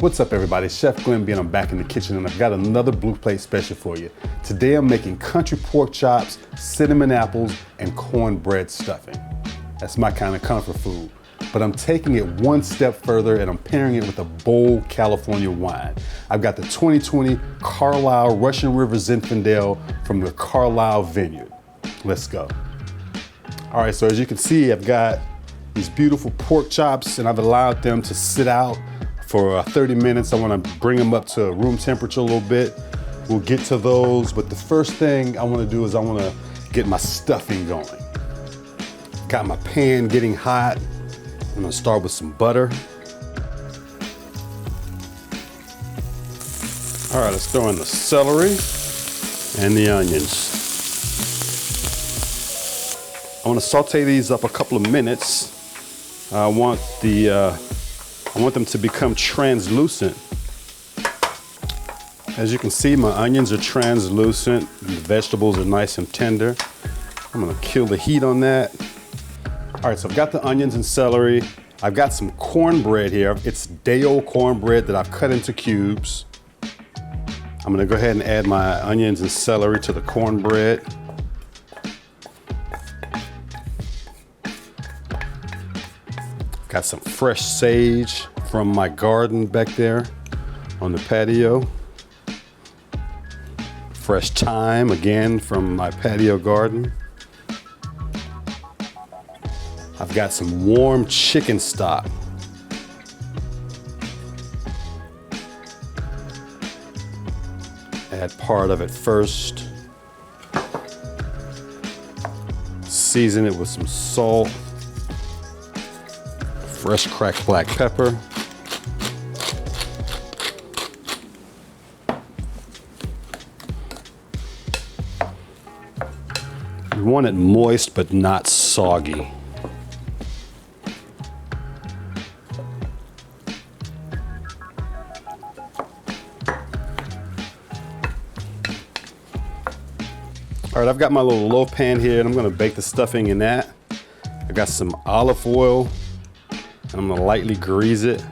What's up everybody, Chef Glenn B and I'm back in the kitchen and I've got another Blue Plate special for you. Today I'm making country pork chops, cinnamon apples, and cornbread stuffing. That's my kind of comfort food. But I'm taking it one step further and I'm pairing it with a bold California wine. I've got the 2020 Carlisle Russian River Zinfandel from the Carlisle Vineyard. Let's go. All right, so as you can see, I've got these beautiful pork chops and I've allowed them to sit out for 30 minutes. I want to bring them up to room temperature a little bit. We'll get to those, but the first thing I want to do is I want to get my stuffing going. Got my pan getting hot. I'm going to start with some butter. All right, let's throw in the celery and the onions. I want to saute these up a couple of minutes. I want them to become translucent. As you can see, my onions are translucent. The vegetables are nice and tender. I'm gonna kill the heat on that. All right, so I've got the onions and celery. I've got some cornbread here. It's day-old cornbread that I've cut into cubes. I'm gonna go ahead and add my onions and celery to the cornbread. Got some fresh sage from my garden back there on the patio. Fresh thyme, again, from my patio garden. I've got some warm chicken stock. Add part of it first. Season it with some salt. Fresh cracked black pepper. You want it moist but not soggy. All right, I've got my little loaf pan here and I'm gonna bake the stuffing in that. I've got some olive oil. And I'm gonna lightly grease it.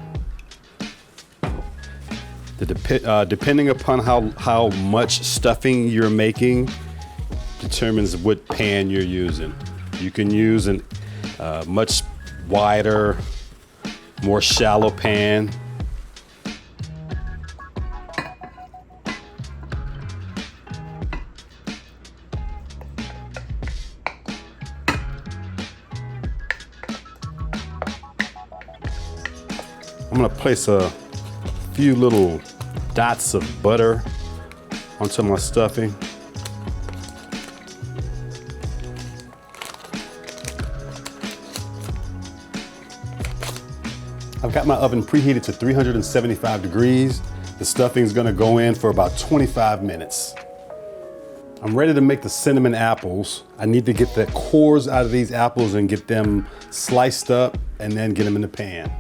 Depending upon how much stuffing you're making determines what pan you're using. You can use a much wider, more shallow pan. I'm gonna place a few little dots of butter onto my stuffing. I've got my oven preheated to 375 degrees. The stuffing is gonna go in for about 25 minutes. I'm ready to make the cinnamon apples. I need to get the cores out of these apples and get them sliced up and then get them in the pan.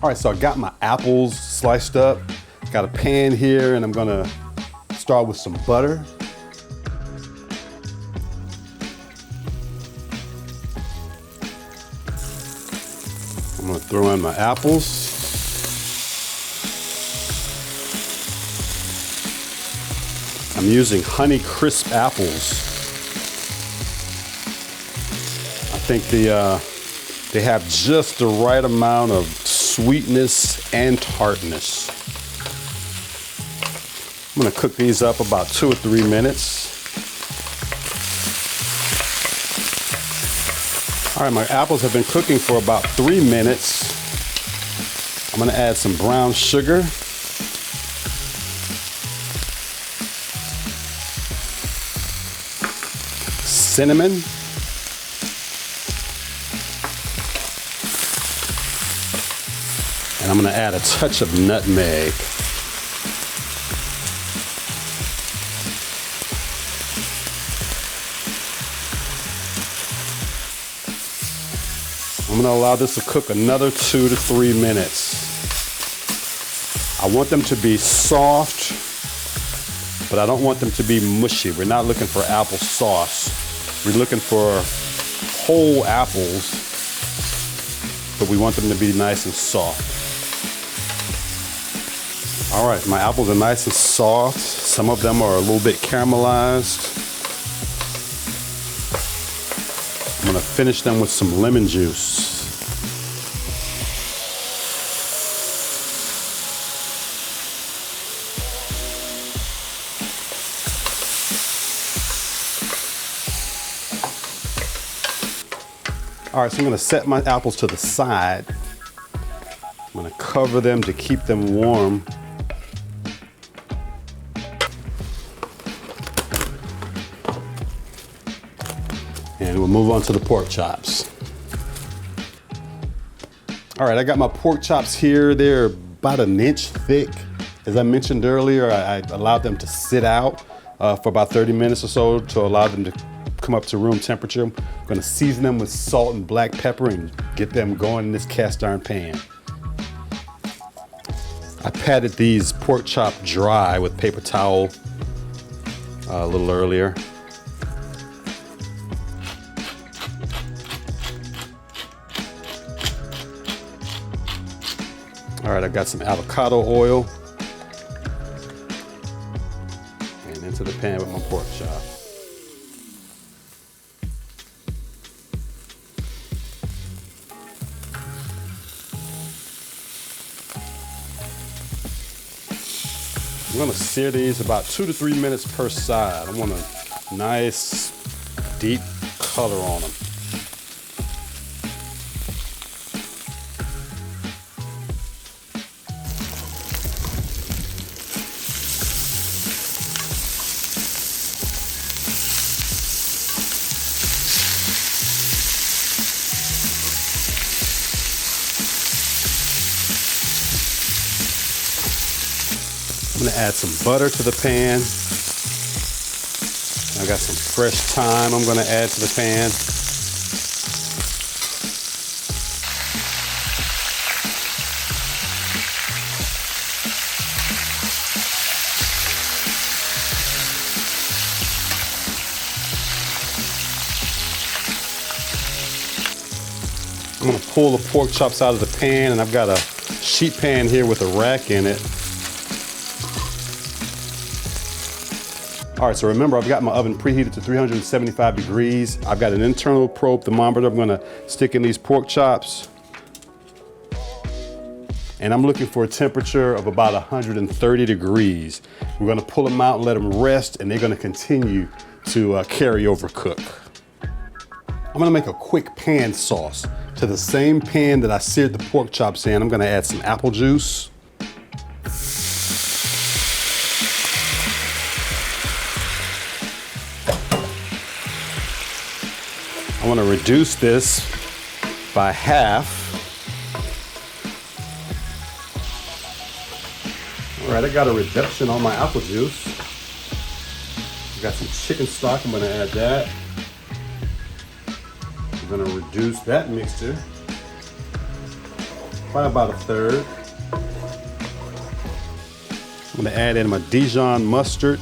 All right, so I got my apples sliced up. Got a pan here and I'm gonna start with some butter. I'm gonna throw in my apples. I'm using Honey Crisp apples. I think they have just the right amount of sweetness and tartness. I'm gonna cook these up about 2 or 3 minutes. All right, my apples have been cooking for about 3 minutes. I'm gonna add some brown sugar. Cinnamon. And I'm gonna add a touch of nutmeg. I'm gonna allow this to cook another 2 to 3 minutes. I want them to be soft, but I don't want them to be mushy. We're not looking for apple sauce. We're looking for whole apples, but we want them to be nice and soft. All right, my apples are nice and soft. Some of them are a little bit caramelized. I'm gonna finish them with some lemon juice. All right, so I'm gonna set my apples to the side. I'm gonna cover them to keep them warm. And we'll move on to the pork chops. All right, I got my pork chops here. They're about an inch thick. As I mentioned earlier, I allowed them to sit out for about 30 minutes or so to allow them to come up to room temperature. I'm gonna season them with salt and black pepper and get them going in this cast iron pan. I patted these pork chop dry with paper towel a little earlier. All right, I've got some avocado oil and into the pan with my pork chop. I'm gonna sear these about 2 to 3 minutes per side. I want a nice, deep color on them. I'm gonna add some butter to the pan. I got some fresh thyme I'm gonna add to the pan. I'm gonna pull the pork chops out of the pan, and I've got a sheet pan here with a rack in it. All right, so remember, I've got my oven preheated to 375 degrees. I've got an internal probe thermometer I'm gonna stick in these pork chops. And I'm looking for a temperature of about 130 degrees. We're gonna pull them out and let them rest, and they're gonna continue to carry over cook. I'm gonna make a quick pan sauce. To the same pan that I seared the pork chops in, I'm gonna add some apple juice. I want to reduce this by half. All right, I got a reduction on my apple juice. I got some chicken stock, I'm going to add that. I'm going to reduce that mixture by about a third. I'm going to add in my Dijon mustard.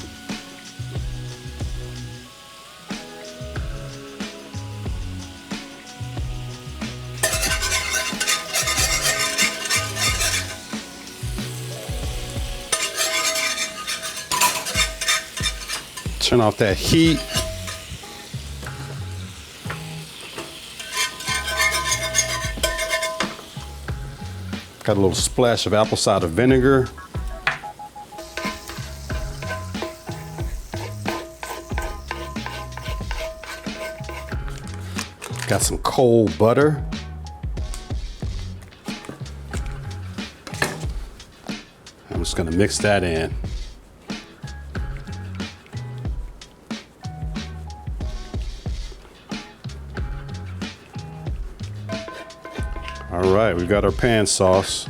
Turn off that heat. Got a little splash of apple cider vinegar. Got some cold butter. I'm just gonna mix that in. All right, we've got our pan sauce.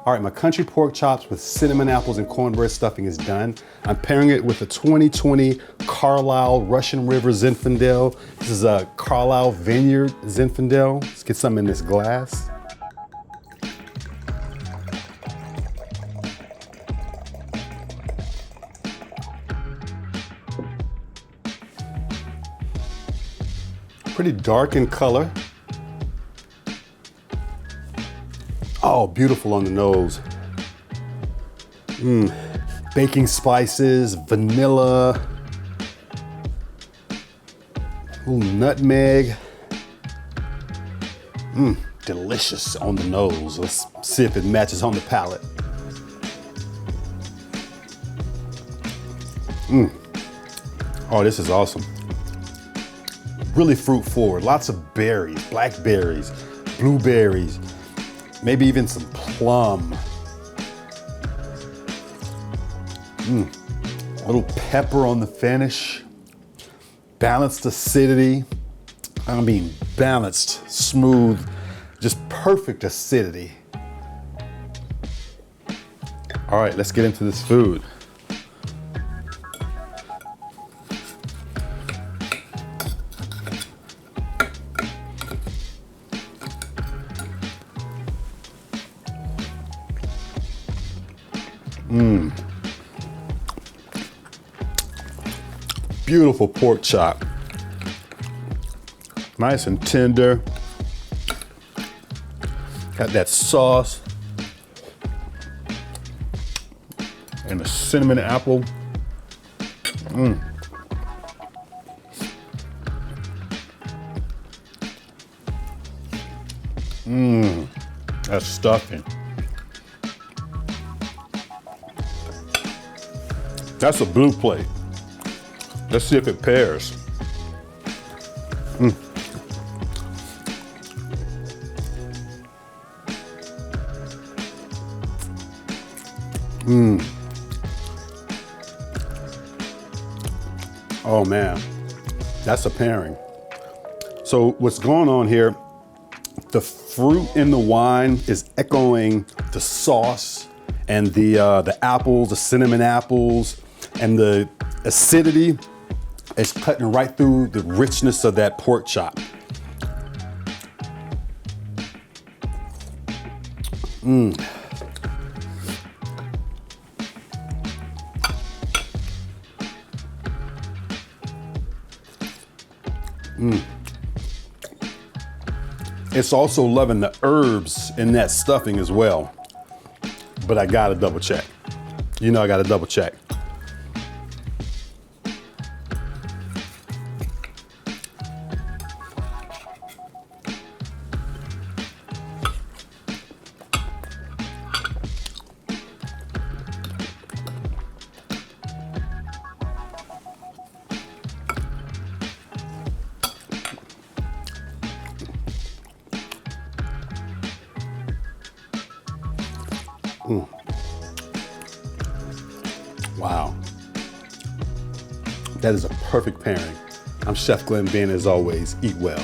All right, my country pork chops with cinnamon apples and cornbread stuffing is done. I'm pairing it with a 2020 Carlisle Russian River Zinfandel. This is a Carlisle Vineyard Zinfandel. Let's get some in this glass. Pretty dark in color. Oh, beautiful on the nose. Baking spices, vanilla, ooh, nutmeg. Delicious on the nose. Let's see if it matches on the palate. Oh, this is awesome. Really fruit forward. Lots of berries, blackberries, blueberries, maybe even some plum. A little pepper on the finish. Balanced acidity. I mean, balanced, smooth, just perfect acidity. All right, let's get into this food. Beautiful pork chop. Nice and tender. Got that sauce and the cinnamon apple. That's stuffing. That's a blue plate. Let's see if it pairs. Oh man, that's a pairing. So what's going on here, the fruit in the wine is echoing the sauce and the apples, the cinnamon apples, and the acidity is cutting right through the richness of that pork chop. It's also loving the herbs in that stuffing as well. But I gotta double check. You know I gotta double check. Wow. That is a perfect pairing. I'm Chef Glenn Ben, as always. Eat well.